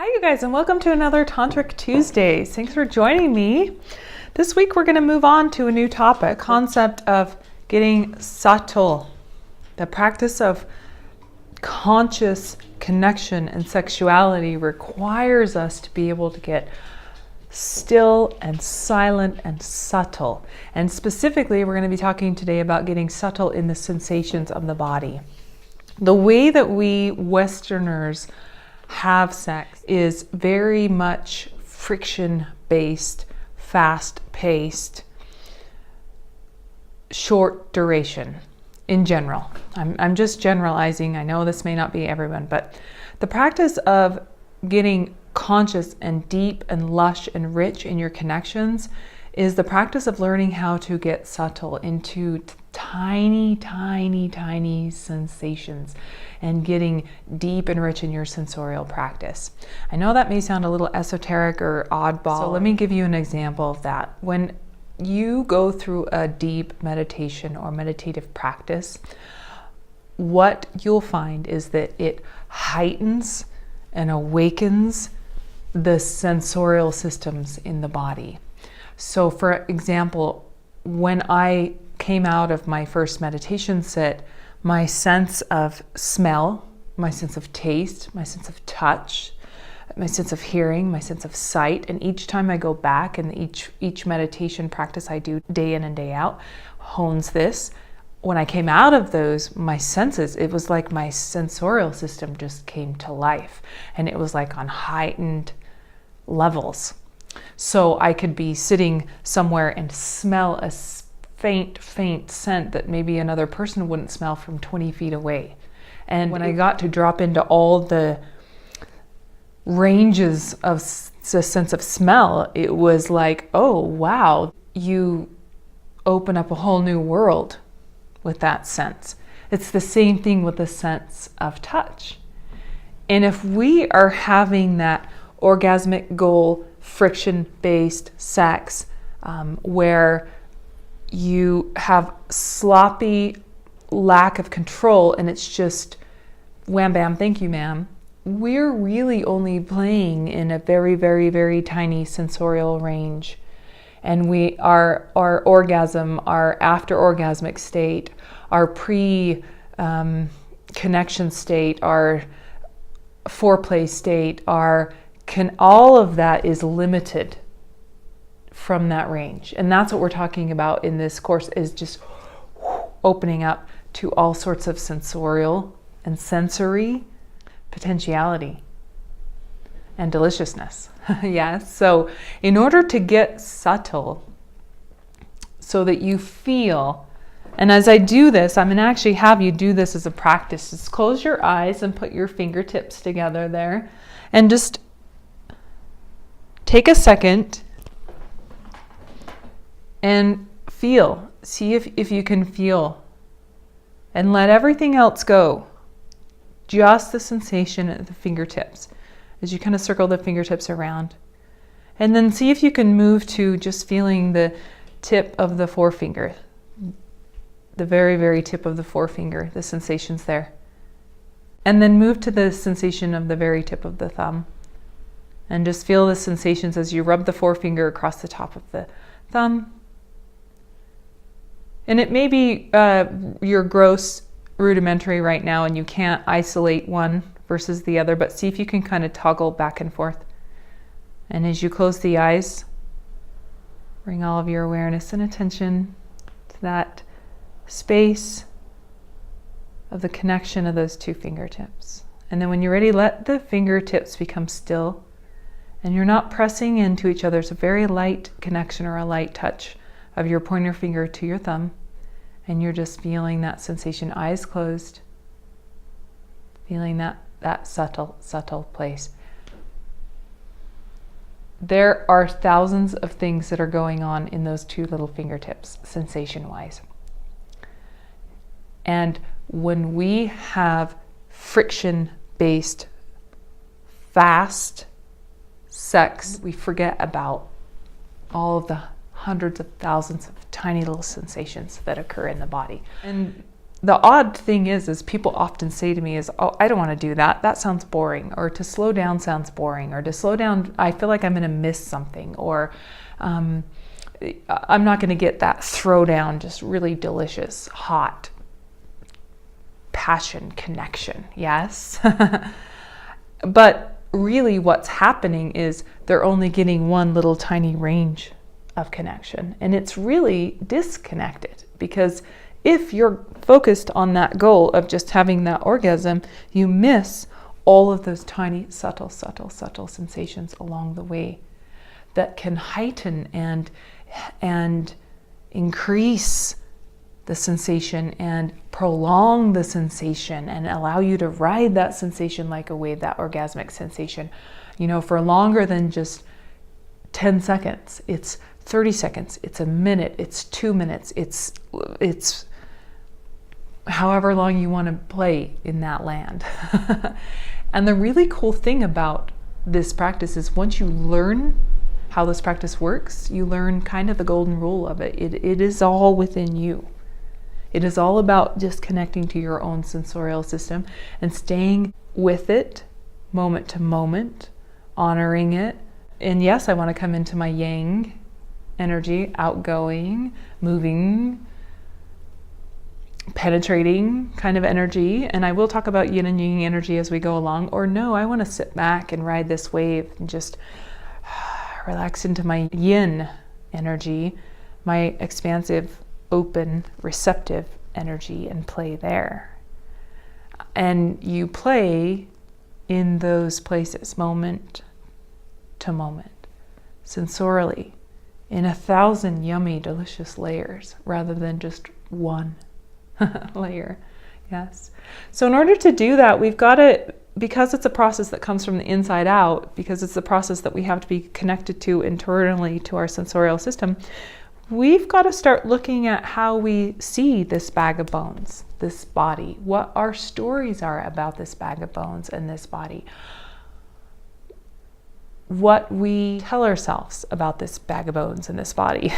Hi you guys, and welcome to another Tantric Tuesdays. Thanks for joining me. This week we're going to move on to a new topic, concept of getting subtle. The practice of conscious connection and sexuality requires us to be able to get still and silent and subtle. And specifically, we're going to be talking today about getting subtle in the sensations of the body. The way that we Westerners have sex is very much friction-based, fast-paced, short duration in general. I'm just generalizing. I know this may not be everyone, but the practice of getting conscious and deep and lush and rich in your connections is the practice of learning how to get subtle into tiny, tiny, tiny sensations and getting deep and rich in your sensorial practice. I know that may sound a little esoteric or oddball, so let me give you an example of that. When you go through a deep meditation or meditative practice, what you'll find is that it heightens and awakens the sensorial systems in the body. So for example, when I came out of my first meditation sit, my sense of smell, my sense of taste, my sense of touch, my sense of hearing, my sense of sight, and each time I go back and each meditation practice I do day in and day out hones this. When I came out of those, my senses, it was like my sensorial system just came to life, and it was like on heightened levels. So I could be sitting somewhere and smell a faint scent that maybe another person wouldn't smell from 20 feet away. And when I got to drop into all the ranges of the sense of smell, it was like, oh wow, you open up a whole new world with that sense. It's the same thing with the sense of touch. And if we are having that orgasmic goal, friction-based sex, where you have sloppy lack of control and it's just wham bam, thank you ma'am, we're really only playing in a very, very, very tiny sensorial range. And our orgasm, our after orgasmic state, our pre connection state, our foreplay state, all of that is limited from that range. And that's what we're talking about in this course, is just opening up to all sorts of sensorial and sensory potentiality and deliciousness. Yes. So in order to get subtle so that you feel, and as I do this, I'm going to actually have you do this as a practice. Just close your eyes and put your fingertips together there and just take a second and feel. See if you can feel, and let everything else go. Just the sensation at the fingertips as you kind of circle the fingertips around. And then see if you can move to just feeling the tip of the forefinger, the very, very tip of the forefinger, the sensations there. And then move to the sensation of the very tip of the thumb. And just feel the sensations as you rub the forefinger across the top of the thumb. And it may be your gross rudimentary right now and you can't isolate one versus the other, but see if you can kind of toggle back and forth. And as you close the eyes, bring all of your awareness and attention to that space of the connection of those two fingertips. And then when you're ready, let the fingertips become still. And you're not pressing into each other. It's a very light connection or a light touch of your pointer finger to your thumb. And you're just feeling that sensation, eyes closed, feeling that subtle place. There are thousands of things that are going on in those two little fingertips, sensation-wise. And when we have friction-based, fast sex, we forget about all of the hundreds of thousands of tiny little sensations that occur in the body. And the odd thing is people often say to me is, oh, I don't want to do that. That sounds boring. Or to slow down sounds boring. Or to slow down, I feel like I'm going to miss something. Or I'm not going to get that throwdown, just really delicious, hot passion connection. Yes. But really what's happening is they're only getting one little tiny range of connection. And it's really disconnected, because if you're focused on that goal of just having that orgasm, you miss all of those tiny, subtle sensations along the way that can heighten and increase the sensation and prolong the sensation and allow you to ride that sensation like a wave, that orgasmic sensation, for longer than just 10 seconds. It's 30 seconds, it's a minute, it's 2 minutes, it's however long you want to play in that land. And the really cool thing about this practice is once you learn how this practice works, you learn kind of the golden rule of it. It is all within you. It is all about just connecting to your own sensorial system and staying with it moment to moment, honoring it. And yes, I want to come into my yang energy, outgoing, moving, penetrating kind of energy. And I will talk about yin and yang energy as we go along. Or no, I want to sit back and ride this wave and just relax into my yin energy, my expansive, open, receptive energy, and play there. And you play in those places, moment to moment, sensorially, in 1,000 yummy, delicious layers, rather than just one layer. Yes. So in order to do that, we've got to, because it's a process that comes from the inside out, because it's a process that we have to be connected to internally to our sensorial system, we've got to start looking at how we see this bag of bones, this body, what our stories are about this bag of bones and this body, what we tell ourselves about this bag of bones and this body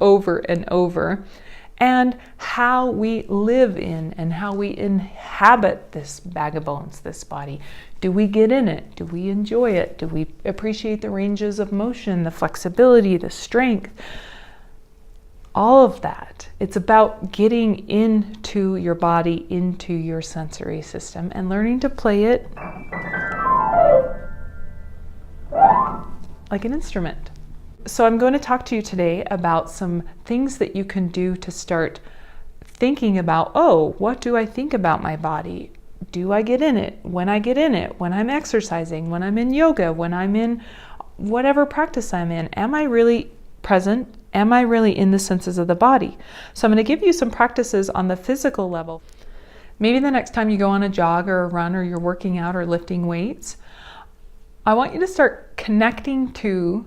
over and over, and how we live in and how we inhabit this bag of bones, this body. Do we get in it? Do we enjoy it? Do we appreciate the ranges of motion, the flexibility, the strength? All of that. It's about getting into your body, into your sensory system, and learning to play it like an instrument. So I'm going to talk to you today about some things that you can do to start thinking about, oh, what do I think about my body? Do I get in it? When I get in it, when I'm exercising, when I'm in yoga, when I'm in whatever practice I'm in, am I really present? Am I really in the senses of the body? So I'm going to give you some practices on the physical level. Maybe the next time you go on a jog or a run, or you're working out or lifting weights, I want you to start connecting to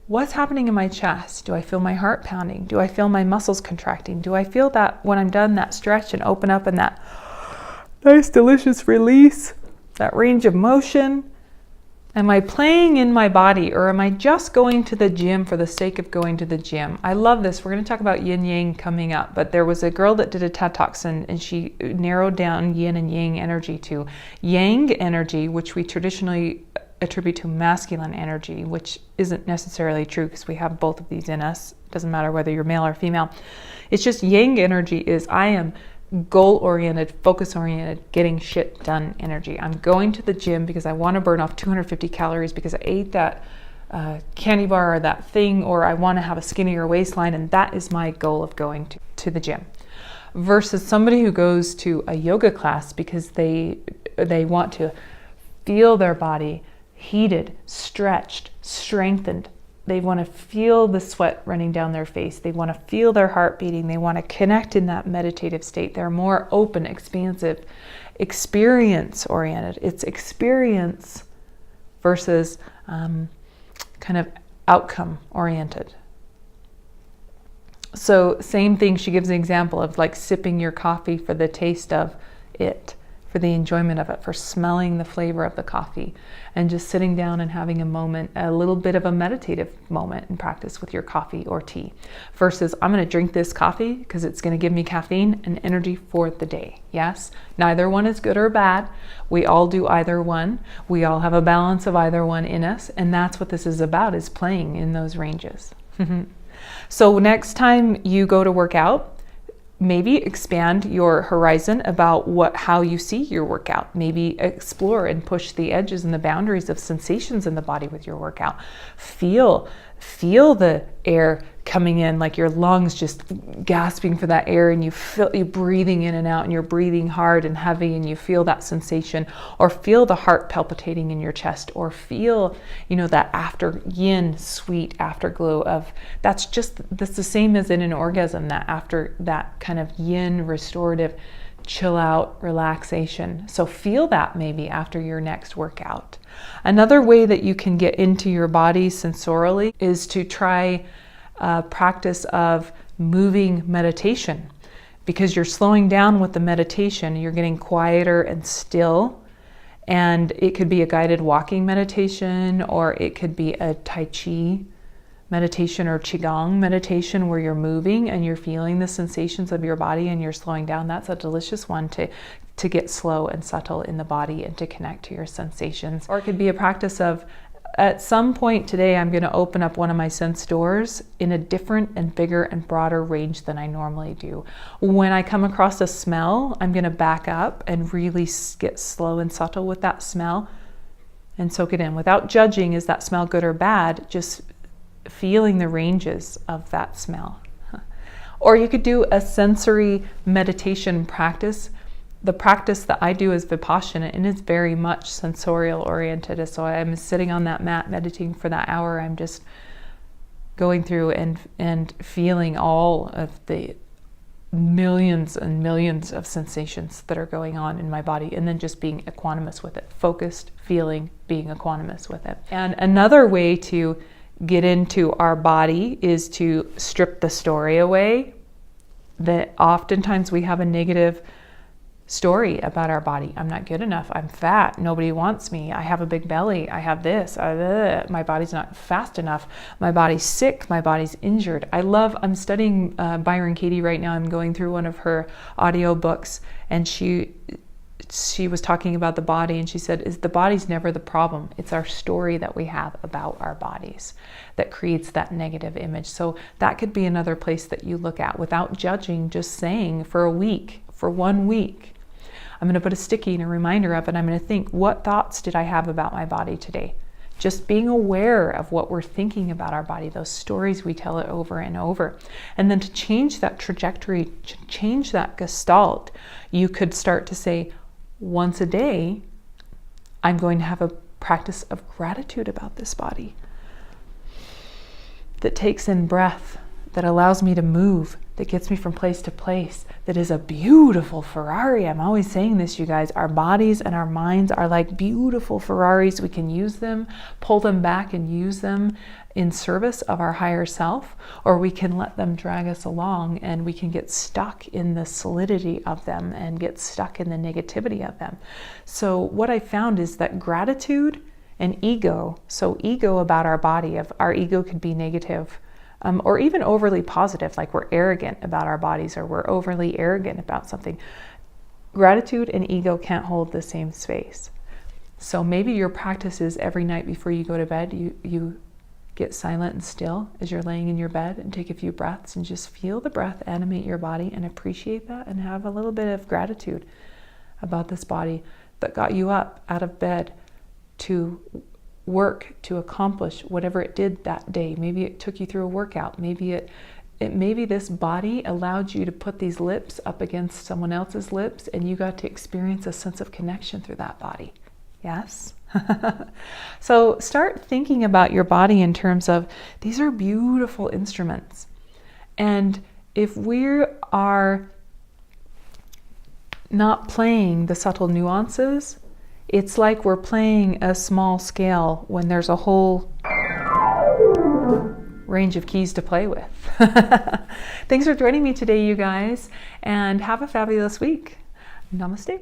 what's happening in my chest. Do I feel my heart pounding? Do I feel my muscles contracting? Do I feel that when I'm done, that stretch and open up and that nice, delicious release, that range of motion? Am I playing in my body, or am I just going to the gym for the sake of going to the gym? I love this. We're going to talk about yin yang coming up, but there was a girl that did a TED Talks and she narrowed down yin and yang energy to yang energy, which we traditionally attribute to masculine energy, which isn't necessarily true because we have both of these in us. It doesn't matter whether you're male or female. It's just yang energy is I am goal-oriented, focus-oriented, getting shit done energy. I'm going to the gym because I want to burn off 250 calories because I ate that candy bar or that thing, or I want to have a skinnier waistline, and that is my goal of going to the gym. Versus somebody who goes to a yoga class because they want to feel their body heated, stretched, strengthened. They want to feel the sweat running down their face. They want to feel their heart beating. They want to connect in that meditative state. They're more open, expansive, experience-oriented. It's experience versus kind of outcome-oriented. So same thing, she gives an example of like sipping your coffee for the taste of it, for the enjoyment of it, for smelling the flavor of the coffee, and just sitting down and having a moment, a little bit of a meditative moment in practice with your coffee or tea, versus I'm going to drink this coffee because it's going to give me caffeine and energy for the day. Yes, neither one is good or bad. We all do either one. We all have a balance of either one in us, and that's what this is about, is playing in those ranges. So next time you go to work out, maybe expand your horizon about how you see your workout. Maybe explore and push the edges and the boundaries of sensations in the body with your workout. Feel the air coming in, like your lungs just gasping for that air, and you feel you breathing in and out, and you're breathing hard and heavy, and you feel that sensation, or feel the heart palpitating in your chest, or feel, that after yin sweet afterglow of that's the same as in an orgasm, that after that kind of yin restorative chill out relaxation. So feel that maybe after your next workout. Another way that you can get into your body sensorially is to try a practice of moving meditation, because you're slowing down with the meditation. You're getting quieter and still, and it could be a guided walking meditation, or it could be a Tai Chi meditation or Qigong meditation where you're moving and you're feeling the sensations of your body and you're slowing down. That's a delicious one to get slow and subtle in the body and to connect to your sensations. Or it could be a practice of, at some point today, I'm going to open up one of my sense doors in a different and bigger and broader range than I normally do. When I come across a smell, I'm going to back up and really get slow and subtle with that smell and soak it in without judging, is that smell good or bad? Just feeling the ranges of that smell. Or you could do a sensory meditation practice. The practice that I do is Vipassana, and it's very much sensorial oriented. So I'm sitting on that mat meditating for that hour. I'm just going through and feeling all of the millions and millions of sensations that are going on in my body, and then just being equanimous with it, focused, feeling, being equanimous with it. And another way to get into our body is to strip the story away. That oftentimes we have a negative story about our body. I'm not good enough. I'm fat. Nobody wants me. I have a big belly. I have this. My body's not fast enough. My body's sick. My body's injured. I'm studying Byron Katie right now. I'm going through one of her audio books, and she was talking about the body, and she said, the body's never the problem. It's our story that we have about our bodies that creates that negative image. So that could be another place that you look at without judging, just saying for 1 week, I'm going to put a sticky and a reminder up, and I'm going to think, what thoughts did I have about my body today? Just being aware of what we're thinking about our body, those stories we tell it over and over. And then to change that trajectory, to change that gestalt, you could start to say, once a day, I'm going to have a practice of gratitude about this body that takes in breath, that allows me to move, that gets me from place to place, that is a beautiful Ferrari. I'm always saying this, you guys. Our bodies and our minds are like beautiful Ferraris. We can use them, pull them back and use them in service of our higher self, or we can let them drag us along and we can get stuck in the solidity of them and get stuck in the negativity of them. So what I found is that gratitude and ego, so ego about our body, of our ego could be negative, or even overly positive, like we're arrogant about our bodies or we're overly arrogant about something. Gratitude and ego can't hold the same space. So maybe your practice is every night before you go to bed, you get silent and still as you're laying in your bed and take a few breaths and just feel the breath animate your body and appreciate that and have a little bit of gratitude about this body that got you up out of bed to work, to accomplish whatever it did that day. Maybe it took you through a workout. Maybe maybe this body allowed you to put these lips up against someone else's lips and you got to experience a sense of connection through that body. Yes? So start thinking about your body in terms of, these are beautiful instruments. And if we are not playing the subtle nuances, it's like we're playing a small scale when there's a whole range of keys to play with. Thanks for joining me today, you guys, and have a fabulous week. Namaste.